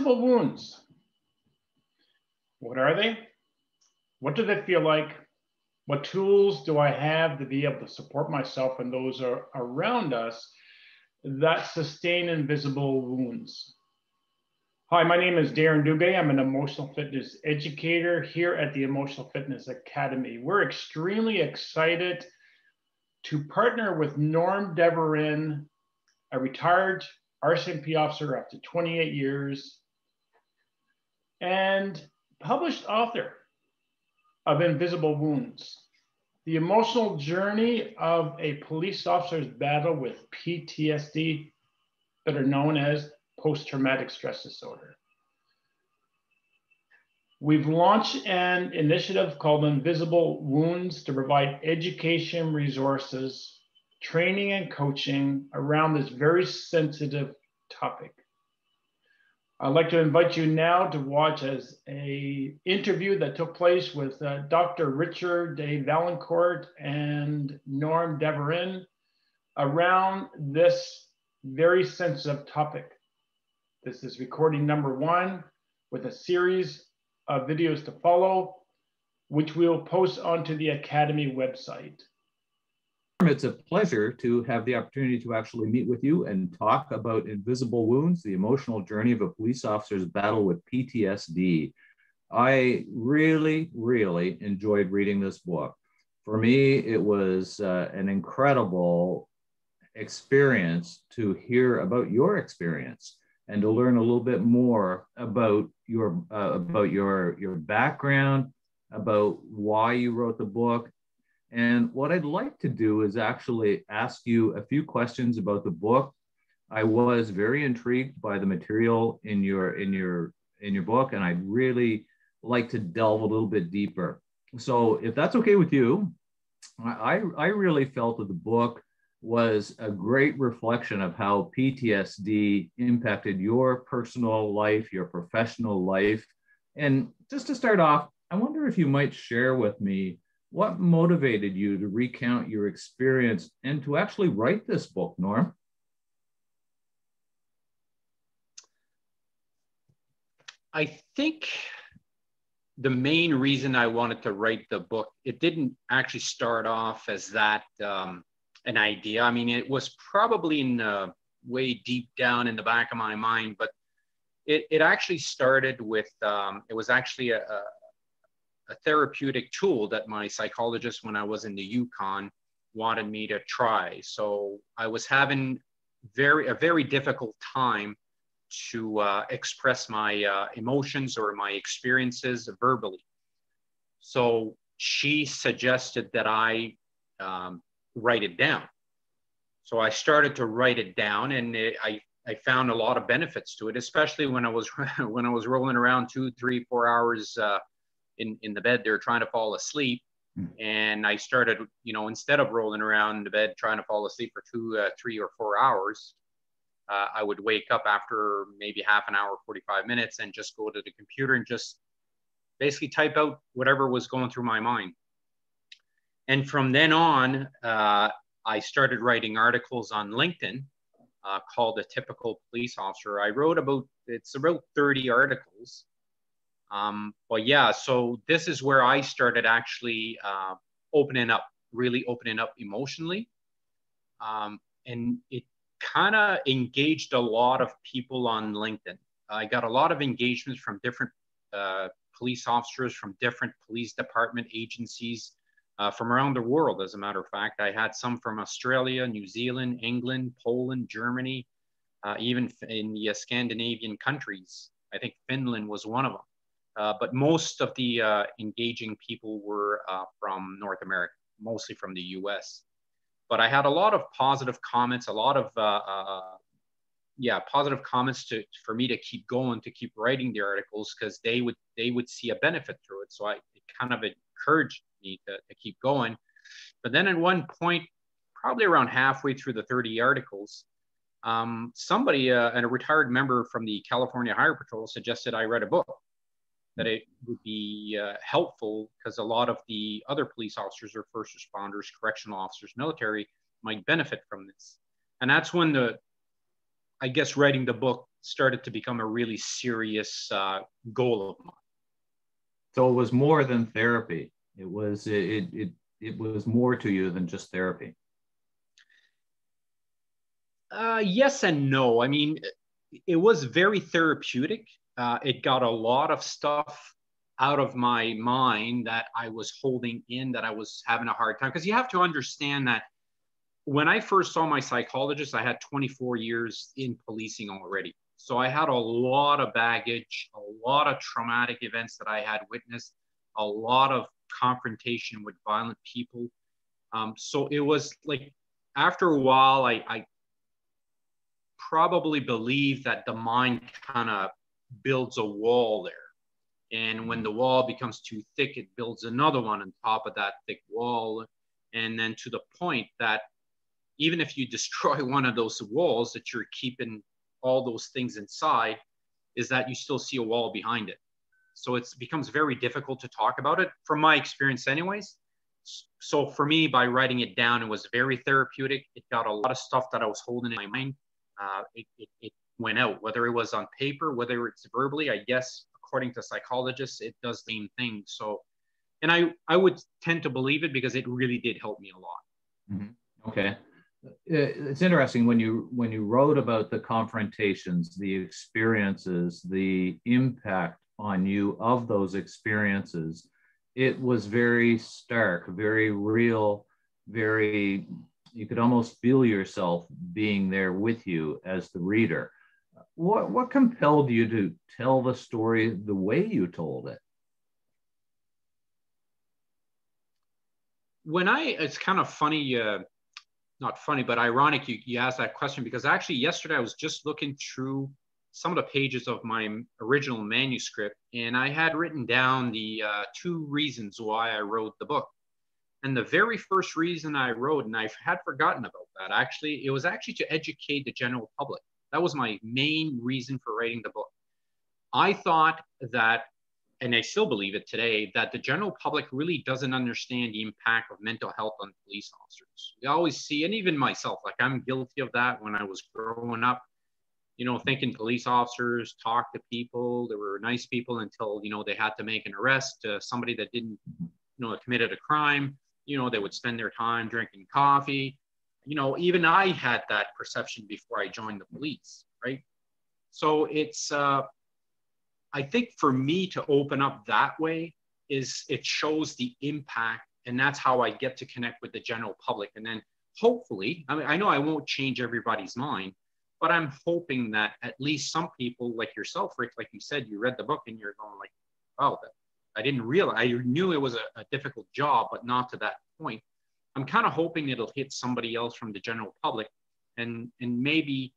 Invisible wounds. What are they? What do they feel like? What tools do I have to be able to support myself and those around us that sustain invisible wounds? Hi, my name is Darren Dubé. I'm an emotional fitness educator here at the Emotional Fitness Academy. We're extremely excited to partner with Norm Deverin, a retired RCMP officer after 28 years and published author of Invisible Wounds, the emotional journey of a police officer's battle with PTSD, that are known as post-traumatic stress disorder. We've launched an initiative called Invisible Wounds to provide education resources, training and coaching around this very sensitive topic. I'd like to invite you now to watch as an interview that took place with Dr. Richard de Valancourt and Norm Deverin around this very sensitive topic. This is recording number 1 with a series of videos to follow, which we'll post onto the Academy website. It's a pleasure to have the opportunity to actually meet with you and talk about Invisible Wounds, the emotional journey of a police officer's battle with PTSD. I really, really enjoyed reading this book. For me, it was an incredible experience to hear about your experience and to learn a little bit more about your background, about why you wrote the book. And what I'd like to do is actually ask you a few questions about the book. I was very intrigued by the material in your book, and I'd really like to delve a little bit deeper. So if that's okay with you, I really felt that the book was a great reflection of how PTSD impacted your personal life, your professional life. And just to start off, I wonder if you might share with me what motivated you to recount your experience and to actually write this book, Norm? I think the main reason I wanted to write the book, it didn't actually start off as that an idea. I mean, it was probably in way deep down in the back of my mind, but it actually started with, it was actually a therapeutic tool that my psychologist, when I was in the Yukon, wanted me to try. So I was having a very difficult time to express my emotions or my experiences verbally. So she suggested that I write it down. So I started to write it down, and I found a lot of benefits to it, especially when I was rolling around 2, 3, 4 hours in the bed there trying to fall asleep. And I started, instead of rolling around in the bed trying to fall asleep for 2, 3, or 4 hours, I would wake up after maybe half an hour, 45 minutes, and just go to the computer and just basically type out whatever was going through my mind. And from then on, I started writing articles on LinkedIn called The Typical Police Officer. I wrote about 30 articles. But yeah, so this is where I started actually really opening up emotionally. And it kind of engaged a lot of people on LinkedIn. I got a lot of engagements from different police officers from different police department agencies from around the world. As a matter of fact, I had some from Australia, New Zealand, England, Poland, Germany, even in the Scandinavian countries. I think Finland was one of them. But most of the engaging people were from North America, mostly from the US. But I had a lot of positive comments, a lot of positive comments for me to keep going, to keep writing the articles, because they would see a benefit through it. So it kind of encouraged me to keep going. But then at one point, probably around halfway through the 30 articles, somebody, and a retired member from the California Highway Patrol, suggested I write a book, that it would be helpful because a lot of the other police officers or first responders, correctional officers, military might benefit from this. And that's when I guess writing the book started to become a really serious goal of mine. So it was more than therapy. It was more to you than just therapy. Yes and no. I mean, it was very therapeutic. It got a lot of stuff out of my mind that I was holding in, that I was having a hard time. Because you have to understand that when I first saw my psychologist, I had 24 years in policing already. So I had a lot of baggage, a lot of traumatic events that I had witnessed, a lot of confrontation with violent people. So it was like, after a while, I probably believe that the mind kind of builds a wall there. And when the wall becomes too thick, it builds another one on top of that thick wall. And then to the point that even if you destroy one of those walls that you're keeping all those things inside, is that you still see a wall behind it. So it becomes very difficult to talk about it, from my experience anyways. So for me, by writing it down, it was very therapeutic. It got a lot of stuff that I was holding in my mind. It went out, whether it was on paper, whether it's verbally. I guess, according to psychologists, it does the same thing. So, and I would tend to believe it because it really did help me a lot. Mm-hmm. Okay. It's interesting when you wrote about the confrontations, the experiences, the impact on you of those experiences. It was very stark, very real, very, you could almost feel yourself being there with you as the reader. What compelled you to tell the story the way you told it? It's kind of funny, not funny, but ironic you asked that question, because actually yesterday I was just looking through some of the pages of my original manuscript, and I had written down the 2 reasons why I wrote the book. And the very first reason I wrote, and I had forgotten about that, actually, it was actually to educate the general public. That was my main reason for writing the book. I thought that, and I still believe it today, that the general public really doesn't understand the impact of mental health on police officers. We always see, and even myself, like I'm guilty of that when I was growing up, you know, thinking police officers talk to people, they were nice people until, you know, they had to make an arrest, somebody that didn't, you know, committed a crime, you know, they would spend their time drinking coffee. You know, even I had that perception before I joined the police, right? So it's, I think for me to open up that way is it shows the impact, and that's how I get to connect with the general public. And then hopefully, I mean, I know I won't change everybody's mind, but I'm hoping that at least some people like yourself, Rick, like you said, you read the book and you're going like, oh, I didn't realize, I knew it was a difficult job, but not to that point. I'm kind of hoping it'll hit somebody else from the general public and maybe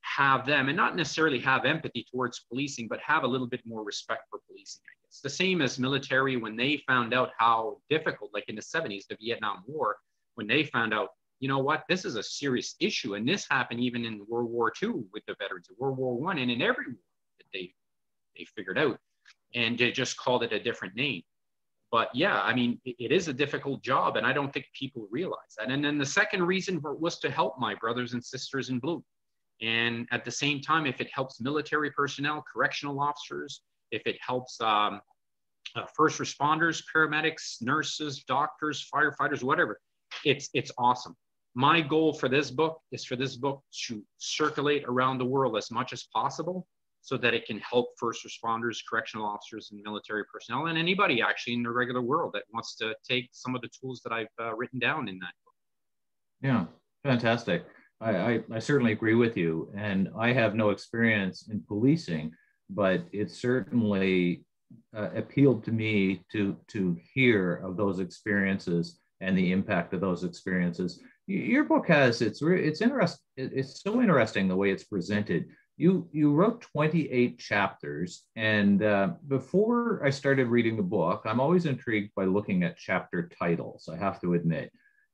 have them, and not necessarily have empathy towards policing, but have a little bit more respect for policing, I guess. The same as military, when they found out how difficult, like in the 70s, the Vietnam War, when they found out, you know what, this is a serious issue. And this happened even in World War II with the veterans of World War I, and in every war that they figured out, and they just called it a different name. But yeah, I mean, it is a difficult job, and I don't think people realize that. And then the second reason was to help my brothers and sisters in blue. And at the same time, if it helps military personnel, correctional officers, if it helps first responders, paramedics, nurses, doctors, firefighters, whatever, it's awesome. My goal for this book is for this book to circulate around the world as much as possible so that it can help first responders, correctional officers, and military personnel, and anybody actually in the regular world that wants to take some of the tools that I've written down in that book. Yeah, fantastic. I certainly agree with you. And I have no experience in policing, but it certainly appealed to me to hear of those experiences and the impact of those experiences. Your book has, it's interesting. It's so interesting the way it's presented. You wrote 28 chapters, and before I started reading the book, I'm always intrigued by looking at chapter titles, I have to admit.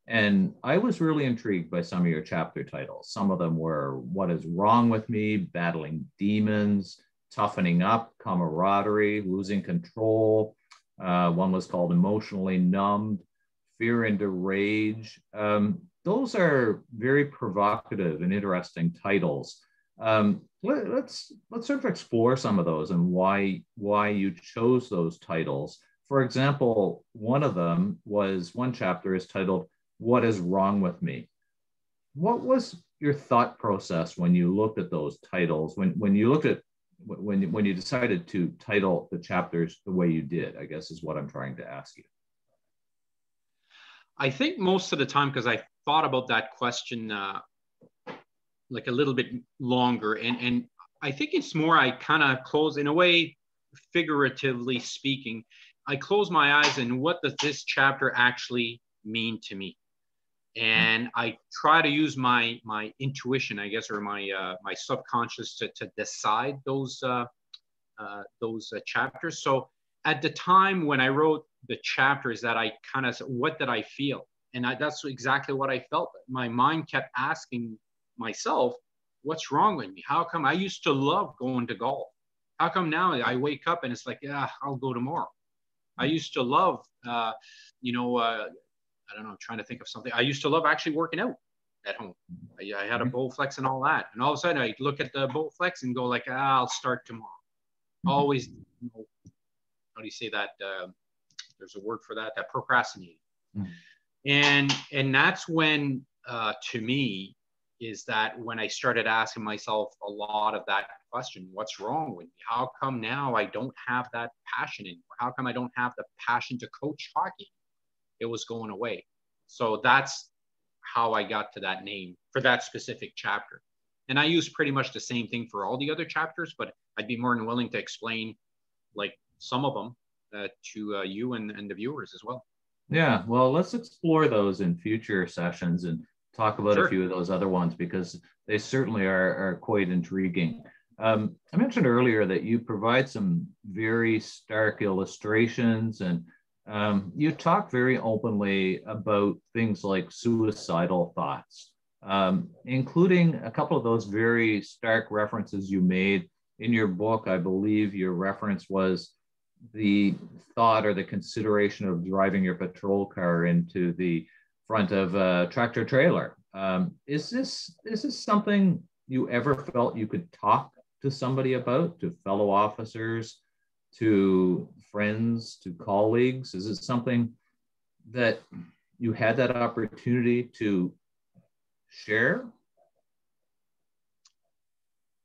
And I was really intrigued by some of your chapter titles. Some of them were What is Wrong with Me, Battling Demons, Toughening Up, Camaraderie, Losing Control. One was called Emotionally Numbed, Fear and Rage. Those are very provocative and interesting titles. Let's sort of explore some of those and why you chose those titles. For example, one chapter is titled "What is Wrong with Me?" What was your thought process when you looked at those titles? When you decided to title the chapters the way you did, I guess is what I'm trying to ask you. I think most of the time, because I thought about that question like a little bit longer, and I think it's more I kind of close, in a way, figuratively speaking, I close my eyes and what does this chapter actually mean to me? And I try to use my intuition, I guess, or my subconscious to decide those chapters. So at the time when I wrote the chapters, that I kind of, what did I feel? And that's exactly what I felt. My mind kept asking myself, what's wrong with me? How come I used to love going to golf? How come now I wake up and it's like, yeah, I'll go tomorrow. I used to love, I don't know, I'm trying to think of something. I used to love actually working out at home. I had a Bowflex and all that. And all of a sudden I look at the Bowflex and go like, I'll start tomorrow. Always, how do you say that? There's a word for that procrastinating. And that's when, to me, is that when I started asking myself a lot of that question, what's wrong with me? How come now I don't have that passion anymore? How come I don't have the passion to coach hockey? It was going away. So that's how I got to that name for that specific chapter. And I use pretty much the same thing for all the other chapters, but I'd be more than willing to explain like some of them to you and the viewers as well. Yeah, well, let's explore those in future sessions and talk about a few of those other ones, because they certainly are quite intriguing. I mentioned earlier that you provide some very stark illustrations, and you talk very openly about things like suicidal thoughts, including a couple of those very stark references you made in your book. I believe your reference was the thought or the consideration of driving your patrol car into the front of a tractor trailer. Is this something you ever felt you could talk to somebody about, to fellow officers, to friends, to colleagues? Is it something that you had that opportunity to share?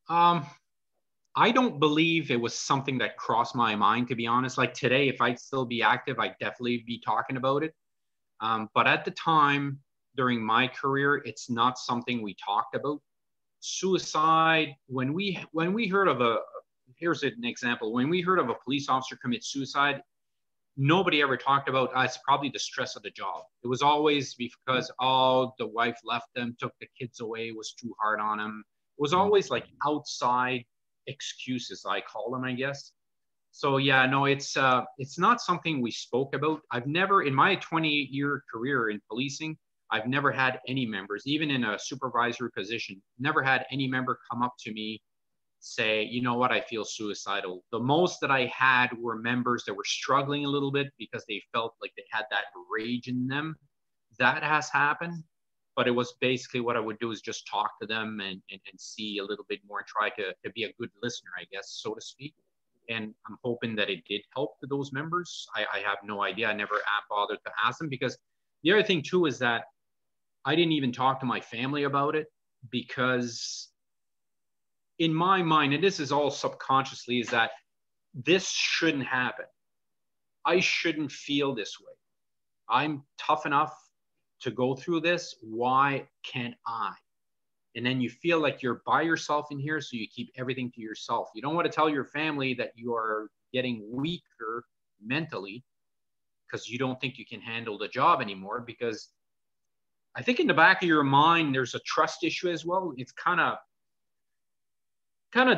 I don't believe it was something that crossed my mind, to be honest. Like today, if I'd still be active, I'd definitely be talking about it. But at the time, during my career, it's not something we talked about. Suicide, when we heard of here's an example. When we heard of a police officer commit suicide, nobody ever talked about, it's probably the stress of the job. It was always because, the wife left them, took the kids away, was too hard on them. It was always like outside excuses, I call them, I guess. So yeah, no, it's not something we spoke about. I've never, in my 28-year career in policing, I've never had any members, even in a supervisory position, never had any member come up to me, say, you know what, I feel suicidal. The most that I had were members that were struggling a little bit because they felt like they had that rage in them. That has happened. But it was basically what I would do is just talk to them and see a little bit more and try to be a good listener, I guess, so to speak. And I'm hoping that it did help to those members. I have no idea. I never bothered to ask them, because the other thing too is that I didn't even talk to my family about it, because in my mind, and this is all subconsciously, is that this shouldn't happen. I shouldn't feel this way. I'm tough enough to go through this. Why can't I? And then you feel like you're by yourself in here, so you keep everything to yourself. You don't want to tell your family that you are getting weaker mentally because you don't think you can handle the job anymore, because I think in the back of your mind, there's a trust issue as well. It's kind of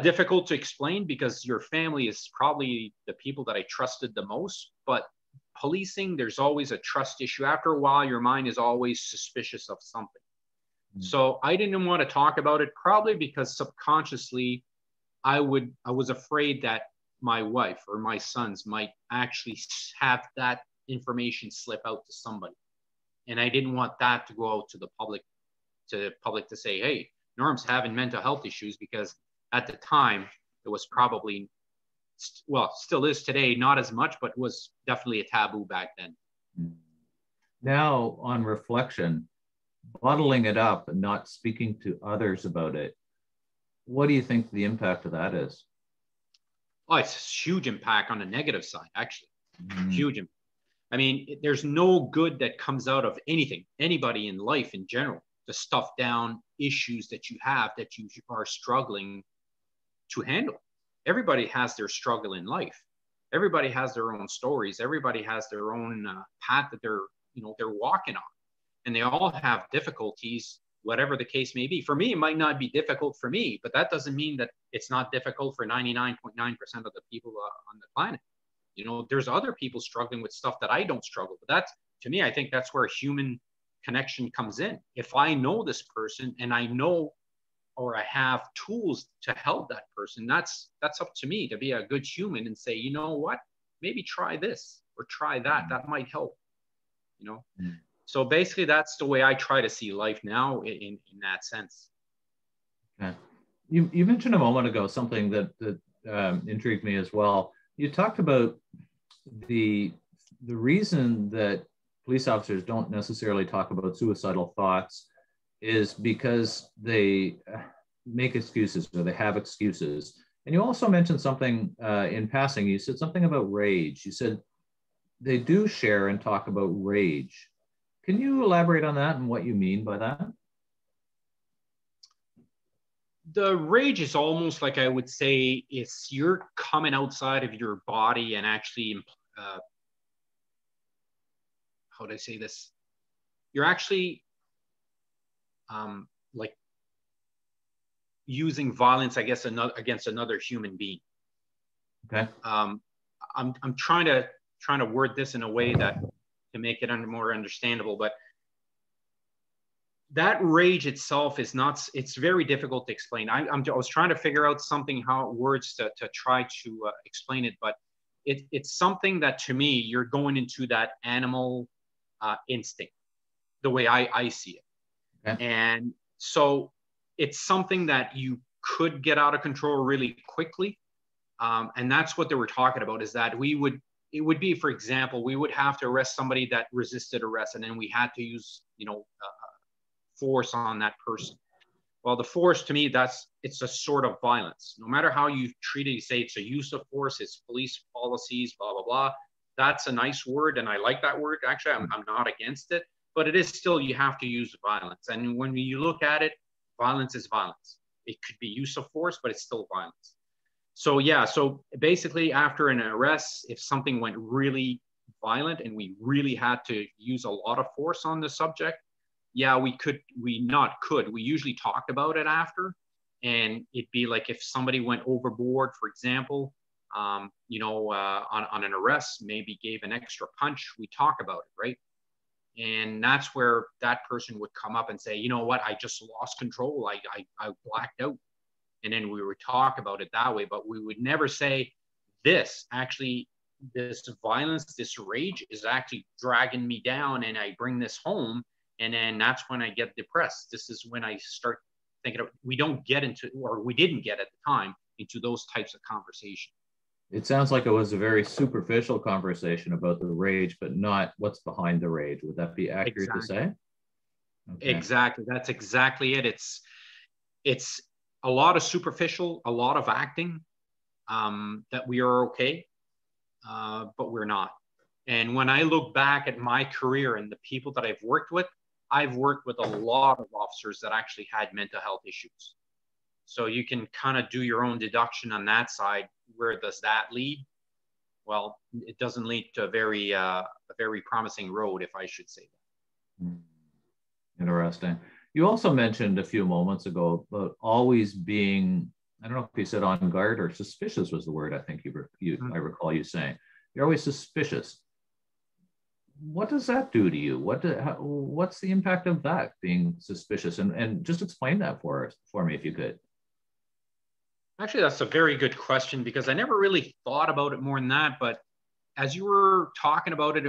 difficult to explain, because your family is probably the people that I trusted the most, but policing, there's always a trust issue. After a while, your mind is always suspicious of something. So I didn't want to talk about it, probably because subconsciously I was afraid that my wife or my sons might actually have that information slip out to somebody. And I didn't want that to go out to the public to say, hey, Norm's having mental health issues, because at the time it was probably, well, still is today, not as much, but was definitely a taboo back then. Now, on reflection, bottling it up and not speaking to others about it, what do you think the impact of that is? Oh, it's a huge impact on the negative side, actually. Huge impact. I mean, there's no good that comes out of anything, anybody in life in general, to stuff down issues that you have that you are struggling to handle. Everybody has their struggle in life. Everybody has their own stories. Everybody has their own path that they're walking on, and they all have difficulties, whatever the case may be. For me, it might not be difficult for me, but that doesn't mean that it's not difficult for 99.9% of the people on the planet. You know, there's other people struggling with stuff that I don't struggle with. That's, to me, I think that's where human connection comes in. If I know this person and I know, or I have tools to help that person, that's up to me to be a good human and say, you know what, maybe try this or try that. That might help, you know? So basically that's the way I try to see life now in that sense. Okay. You mentioned a moment ago something that intrigued me as well. You talked about the reason that police officers don't necessarily talk about suicidal thoughts is because they make excuses, or they have excuses. And you also mentioned something in passing. You said something about rage. You said they do share and talk about rage. Can you elaborate on that and what you mean by that? The rage is almost like, I would say, it's you're coming outside of your body and actually, how do I say this? You're actually like using violence, I guess, against another human being. Okay. I'm trying to word this in a way that to make it more understandable, but that rage itself is not, it's very difficult to explain. I was trying to figure out words to try to explain it, but it's something that, to me, you're going into that animal instinct, the way I see it. Okay. And so it's something that you could get out of control really quickly. And that's what they were talking about, is that it would be, for example, we would have to arrest somebody that resisted arrest, and then we had to use, force on that person. Well, the force, to me, it's a sort of violence. No matter how you treat it, you say it's a use of force, it's police policies, blah, blah, blah. That's a nice word, and I like that word. Actually, I'm not against it, but it is still, you have to use violence. And when you look at it, violence is violence. It could be use of force, but it's still violence. So yeah, so basically after an arrest, if something went really violent and we really had to use a lot of force on the subject, yeah, we usually talked about it after. And it'd be like if somebody went overboard, for example, on an arrest, maybe gave an extra punch, we talk about it, right? And that's where that person would come up and say, you know what, I just lost control. I blacked out. And then we would talk about it that way, but we would never say this violence, this rage is actually dragging me down, and I bring this home. And then that's when I get depressed. This is when I start thinking of, we don't get into, or we didn't get at the time, into those types of conversation. It sounds like it was a very superficial conversation about the rage, but not what's behind the rage. Would that be accurate to say? Okay. Exactly. That's exactly it. It's a lot of superficial, a lot of acting, that we are okay, but we're not. And when I look back at my career and the people that I've worked with a lot of officers that actually had mental health issues. So you can kind of do your own deduction on that side. Where does that lead? Well, it doesn't lead to a very promising road, if I should say that. Interesting. You also mentioned a few moments ago about always being, I don't know if you said on guard or suspicious was the word I think I recall you saying. You're always suspicious. What does that do to you? What's the impact of that, being suspicious? And just explain that for me, if you could. Actually, that's a very good question, because I never really thought about it more than that. But as you were talking about it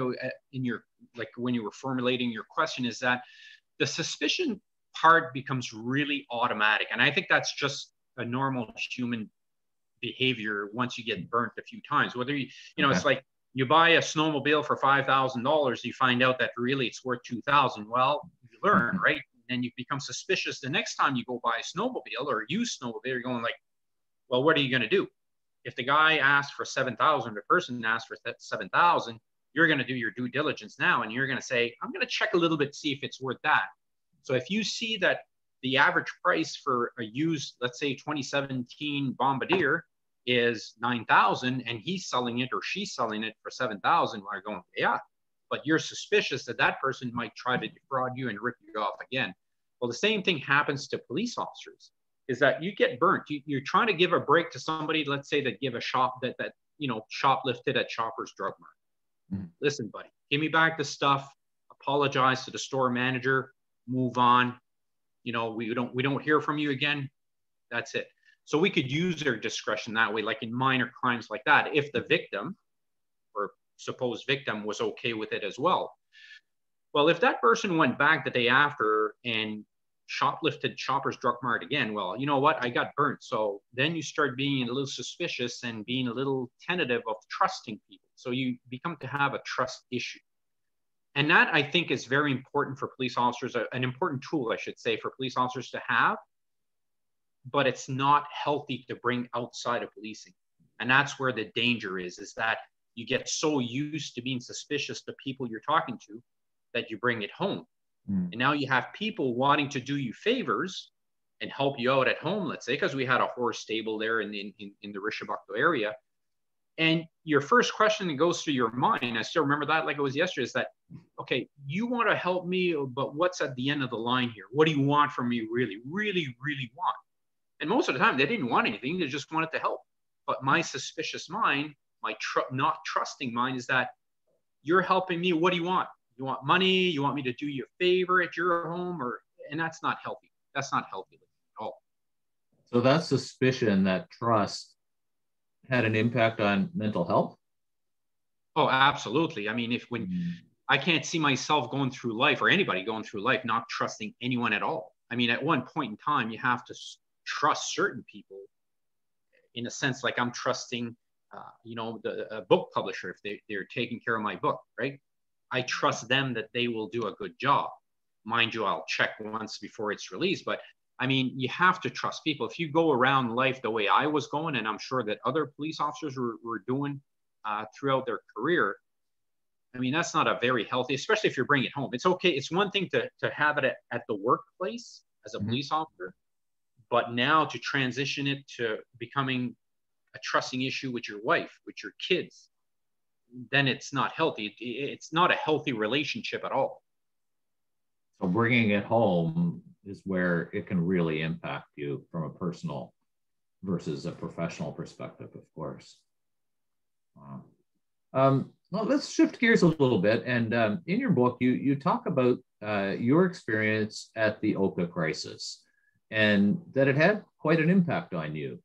in your, like when you were formulating your question, is that the suspicion part becomes really automatic. And I think that's just a normal human behavior once you get burnt a few times. Whether you know, it's like you buy a snowmobile for $5,000, you find out that really it's worth $2,000. Well, you learn, right? And you become suspicious the next time you go buy a snowmobile or a used snowmobile. You're going like, well, what are you going to do? If the guy asked for 7,000, the person asked for 7,000, you're going to do your due diligence now, and you're going to say, I'm going to check a little bit to see if it's worth that. So if you see that the average price for a used, let's say 2017 Bombardier is 9,000, and he's selling it or she's selling it for 7,000, we're going, yeah, but you're suspicious that that person might try to defraud you and rip you off again. Well, the same thing happens to police officers, is that you get burnt. You're trying to give a break to somebody, let's say, that give a shop that you know, shoplifted at Shoppers Drug Mart. Listen, buddy, give me back the stuff, apologize to the store manager, move on. You know, we don't hear from you again. That's it. So we could use their discretion that way, like in minor crimes like that, if the victim or supposed victim was okay with it as well. Well, if that person went back the day after and shoplifted Shoppers Drug Mart again, well, you know what? I got burnt. So then you start being a little suspicious and being a little tentative of trusting people. So you become to have a trust issue. And that, I think, is very important for police officers, an important tool, I should say, for police officers to have. But it's not healthy to bring outside of policing. And that's where the danger is that you get so used to being suspicious to people you're talking to that you bring it home. And now you have people wanting to do you favors and help you out at home, let's say, because we had a horse stable there in the Rishabakto area. And your first question that goes through your mind, I still remember that like it was yesterday, is that, okay, you want to help me, but what's at the end of the line here? What do you want from me really, really, really want? And most of the time, they didn't want anything. They just wanted to help. But my suspicious mind, my not trusting mind is that you're helping me. What do you want? You want money? You want me to do you a favor at your home? And that's not healthy. That's not healthy at all. So that suspicion, that trust, had an impact on mental health? Oh, absolutely. I mean, I can't see myself going through life, or anybody going through life, not trusting anyone at all. I mean, at one point in time, you have to trust certain people in a sense, like I'm trusting, you know, the book publisher, if they're taking care of my book, right? I trust them that they will do a good job. Mind you, I'll check once before it's released, but I mean, you have to trust people. If you go around life the way I was going, and I'm sure that other police officers were doing throughout their career, I mean, that's not a very healthy, especially if you're bringing it home. It's okay. It's one thing to have it at the workplace as a police officer, but now to transition it to becoming a trusting issue with your wife, with your kids, then it's not healthy. It's not a healthy relationship at all. So bringing it home is where it can really impact you from a personal versus a professional perspective, of course. Well, let's shift gears a little bit. And in your book, you talk about your experience at the Oka crisis and that it had quite an impact on you.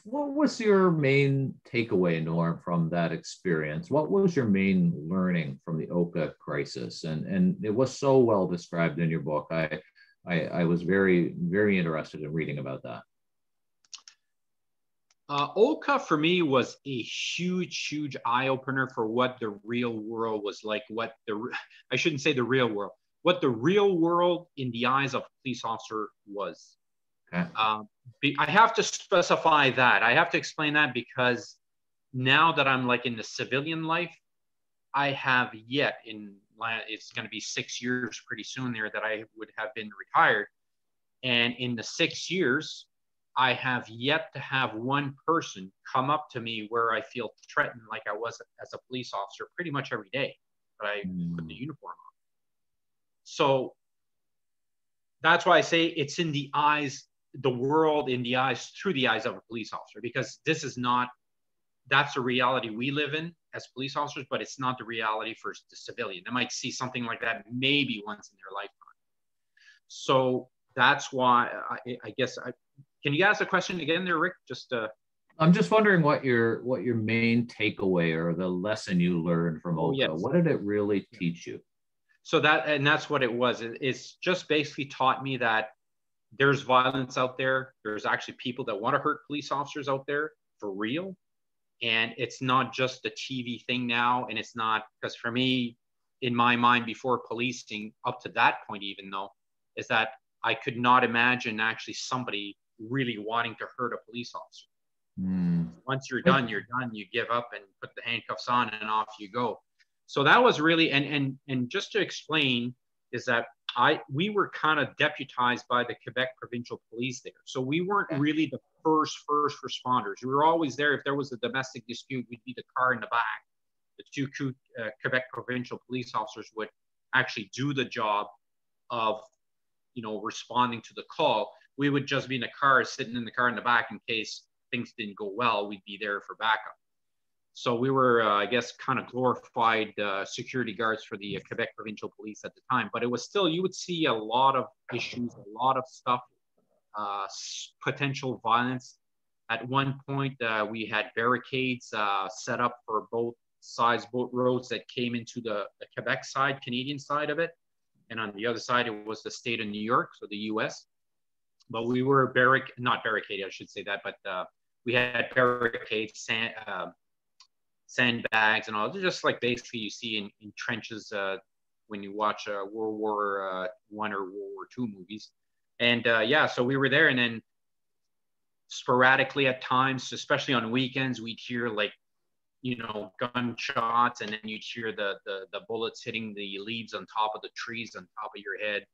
What was your main takeaway, Norm, from that experience? What was your main learning from the Oka crisis? And it was so well described in your book. I was very, very interested in reading about that. Oka for me was a huge, huge eye-opener for what the real world was like. I shouldn't say the real world, what the real world in the eyes of a police officer was. Okay. I have to specify that. I have to explain that because now that I'm like in the civilian life, I have yet it's going to be 6 years pretty soon there that I would have been retired. And in the 6 years, I have yet to have one person come up to me where I feel threatened like I was as a police officer pretty much every day that I put the uniform on. So that's why I say it's in the eyes, the world in the eyes, through the eyes of a police officer, because that's a reality we live in as police officers, but it's not the reality for the civilian. They might see something like that maybe once in their lifetime. So that's why I guess can you ask a question again there, Rick? I'm just wondering what your main takeaway or the lesson you learned from Oka. Yes. What did it really teach you? So that's what it was. It's just basically taught me that there's violence out there. There's actually people that want to hurt police officers out there for real. And it's not just a TV thing now. And it's not, because for me, in my mind, before policing, up to that point, even though, is that I could not imagine actually somebody really wanting to hurt a police officer. Once you're done, you give up and put the handcuffs on and off you go. So that was really, and just to explain, is that we were kind of deputized by the Quebec Provincial Police there. So we weren't really the first responders. We were always there. If there was a domestic dispute, we'd be the car in the back. The two Quebec Provincial Police officers would actually do the job of, responding to the call. We would just be in the car, sitting in the car in the back in case things didn't go well. We'd be there for backup. So we were, I guess, kind of glorified security guards for the Quebec Provincial Police at the time. But it was still, you would see a lot of issues, a lot of stuff, potential violence. At one point, we had barricades set up for both sides, both roads that came into the Quebec side, Canadian side of it. And on the other side, it was the state of New York, so the US. But we were not barricaded, I should say that, but we had barricades, sandbags and all, just like basically you see in trenches when you watch World War I or World War II movies. And so we were there, and then sporadically at times, especially on weekends, we'd hear gunshots, and then you'd hear the bullets hitting the leaves on top of the trees on top of your head.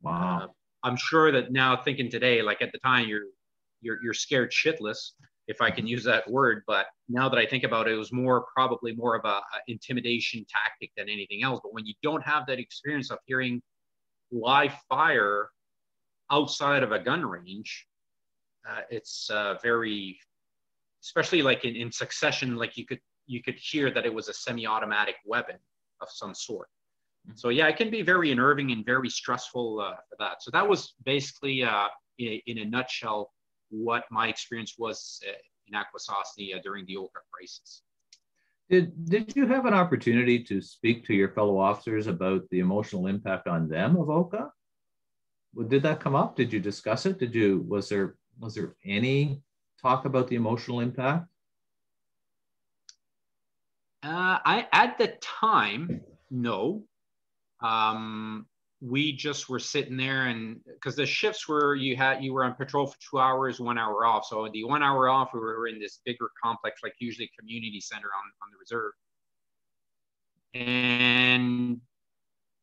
Wow. I'm sure that now, thinking today, like at the time, you're scared shitless, if I can use that word. But now that I think about it, it was probably more of a intimidation tactic than anything else. But when you don't have that experience of hearing live fire outside of a gun range, it's very, especially like in succession, like you could hear that it was a semi-automatic weapon of some sort. So yeah, it can be very unnerving and very stressful for that. So that was basically, in a nutshell, what my experience was in Akwesasne during the Oka crisis. Did you have an opportunity to speak to your fellow officers about the emotional impact on them of Oka? Did that come up? Did you discuss it? Was there any talk about the emotional impact? At the time, no. We just were sitting there, and because the shifts were, you were on patrol for 2 hours, 1 hour off. So the 1 hour off, we were in this bigger complex, like usually a community center on the reserve. And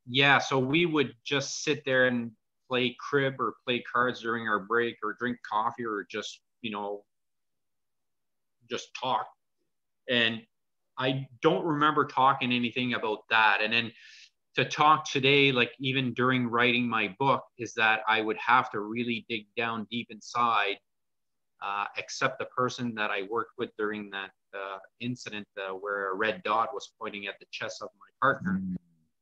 yeah, so we would just sit there and play crib or play cards during our break, or drink coffee, or just talk. And I don't remember talking anything about that. And then to talk today, like even during writing my book, is that I would have to really dig down deep inside, except the person that I worked with during that incident where a red dot was pointing at the chest of my partner. Mm-hmm.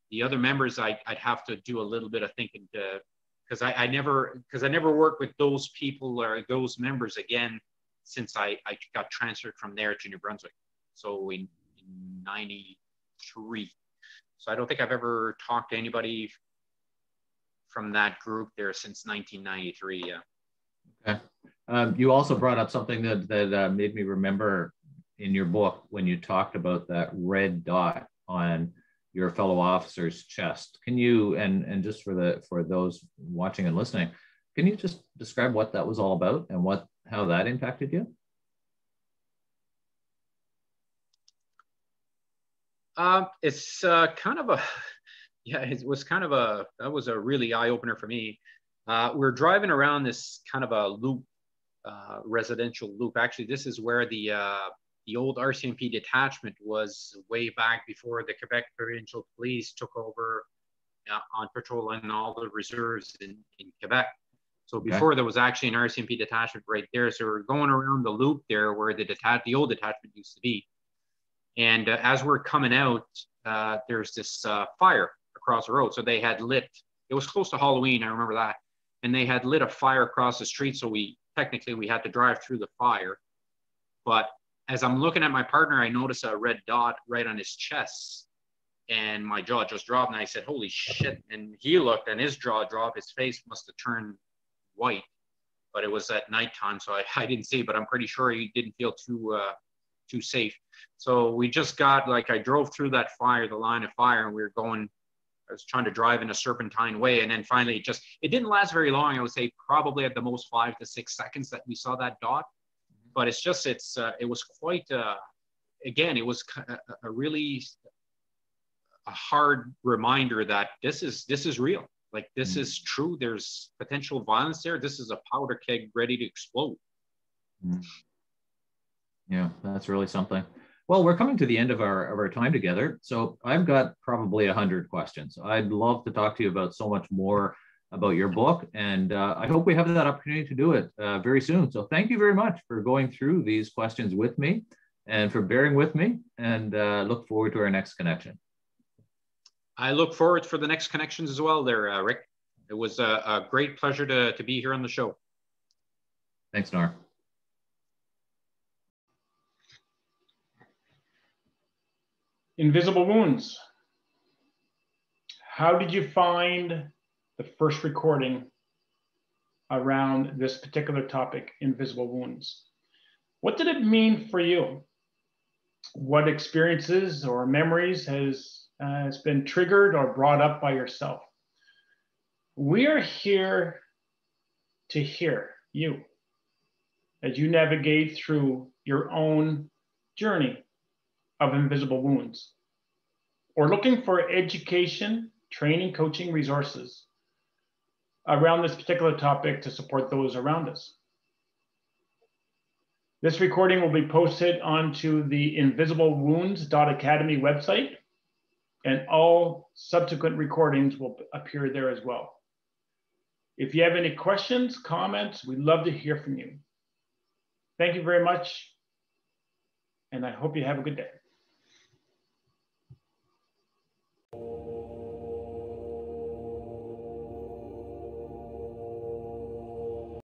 The other members, I'd have to do a little bit of thinking because I never worked with those people or those members again since I got transferred from there to New Brunswick. So in 93. So I don't think I've ever talked to anybody from that group there since 1993. Yeah. Okay. You also brought up something that made me remember in your book when you talked about that red dot on your fellow officer's chest. Can you, and just for those watching and listening, can you just describe what that was all about and how that impacted you? It's kind of that was a really eye opener for me. We're driving around this kind of a loop, residential loop. Actually, this is where the old RCMP detachment was way back before the Quebec Provincial Police took over on patrol in all the reserves in Quebec. So before there was actually an RCMP detachment right there. So we're going around the loop there where the old detachment used to be. And as we're coming out, there's this fire across the road. So they had lit, it was close to Halloween, I remember that. And they had lit a fire across the street. So we had to drive through the fire. But as I'm looking at my partner, I notice a red dot right on his chest. and my jaw just dropped, and I said, holy shit. And he looked, and his jaw dropped. His face must have turned white, but it was at nighttime, so I didn't see, but I'm pretty sure he didn't feel too safe. So we just got, like, I drove through that fire, the line of fire, and we were going, I was trying to drive in a serpentine way. And then finally it didn't last very long. I would say probably at the most 5 to 6 seconds that we saw that dot. But it's just, it was quite, again, it was a really a hard reminder that this is real. Like, this is true. There's potential violence there. This is a powder keg ready to explode. Yeah, that's really something. Well, we're coming to the end of our time together. So I've got probably 100 questions. I'd love to talk to you about so much more about your book. And I hope we have that opportunity to do it very soon. So thank you very much for going through these questions with me and for bearing with me, and look forward to our next connection. I look forward for the next connections as well there, Rick. It was a great pleasure to be here on the show. Thanks, Nor. Invisible wounds. How did you find the first recording around this particular topic, invisible wounds? What did it mean for you? What experiences or memories has been triggered or brought up by yourself? We are here to hear you as you navigate through your own journey of invisible wounds, or looking for education, training, coaching resources around this particular topic to support those around us. This recording will be posted onto the invisiblewounds.academy website, and all subsequent recordings will appear there as well. If you have any questions, comments, we'd love to hear from you. Thank you very much, and I hope you have a good day.